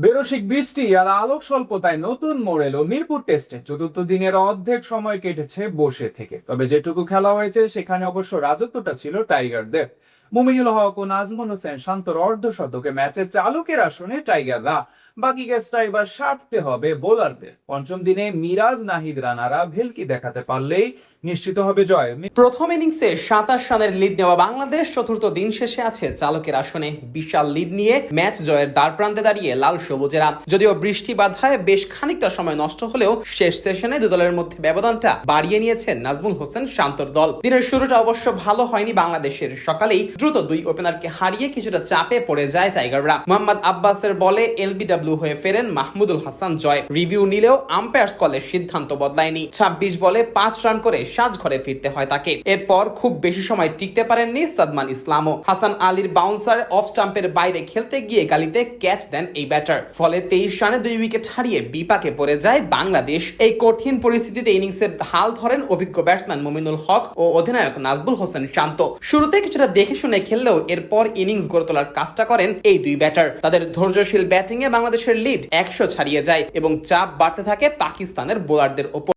বেরসিক বৃষ্টি আর আলোক স্বল্পতায় নতুন মোড় এলো মিরপুর টেস্টে। চতুর্থ দিনের অর্ধেক সময় কেটেছে বসে থেকে, তবে যেটুকু খেলা হয়েছে সেখানে অবশ্য রাজত্বটা ছিল টাইগারদের। মুমিনুল হক ও নাজমুল হোসেন শান্তর অর্ধশতকে ম্যাচের চালকের আসনে টাইগাররা। বাকি কেসটা এবার সারতে হবে বোলারদের। পঞ্চম দিনে মিরাজ নাহিদ রানারা ভেলকি দেখাতে পারলেই নিশ্চিত হবে জয়। প্রথম ইনিংসে 27 রানের লিড নেওয়া বাংলাদেশ চতুর্থ দিন শেষে আছে চালকের আসনে। বিশাল লিড নিয়ে ম্যাচ জয়ের দ্বারপ্রান্তে দাঁড়িয়ে লাল সবুজেরা। যদিও বৃষ্টি বাধায় বেশ খানিকটা সময় নষ্ট হলেও শেষ সেশনে দুই দলের মধ্যে ব্যবধানটা বাড়িয়ে নিয়েছেন নাজমুল হোসেন শান্তর দল। দিনের শুরুটা অবশ্য ভালো হয়নি বাংলাদেশের। সকালেই দ্রুত দুই ওপেনারকে হারিয়ে কিছুটা চাপে পড়ে যায় টাইগাররা। মোহাম্মদ আব্বাসের বলে এলবিডব্লিউ হয়ে ফেরেন মাহমুদুল হাসান জয়। রিভিউ নিলেও আম্পায়ার্স কলের সিদ্ধান্ত বদলায়নি। 26 বলে 5 রান করে সাজঘরে ফিরতে হয় তাকে। এরপর খুব বেশি সময় টিকতে পারেননি সাদমান ইসলামও। হাসান আলীর বাউন্সার অফ স্টাম্পের বাইরে খেলতে গিয়ে গালিতে ক্যাচ দেন এই ব্যাটার। ফলে 23 রানে 2 উইকেট হারিয়ে বিপাকে পড়ে যায় বাংলাদেশ। এই কঠিন পরিস্থিতিতে ইনিংসের হাল ধরেন অভিজ্ঞ ব্যাটসম্যান মুমিনুল হক ও অধিনায়ক নাজমুল হোসেন শান্ত। শুরুতে কিছুটা দেখে শুনে খেললেও এরপর ইনিংস গড়ে তোলার কাজটা করেন এই দুই ব্যাটার। তাদের ধৈর্যশীল ব্যাটিংয়ে বাংলাদেশের লিড 100 ছাড়িয়ে যায় এবং চাপ বাড়তে থাকে পাকিস্তানের বোলারদের ওপর।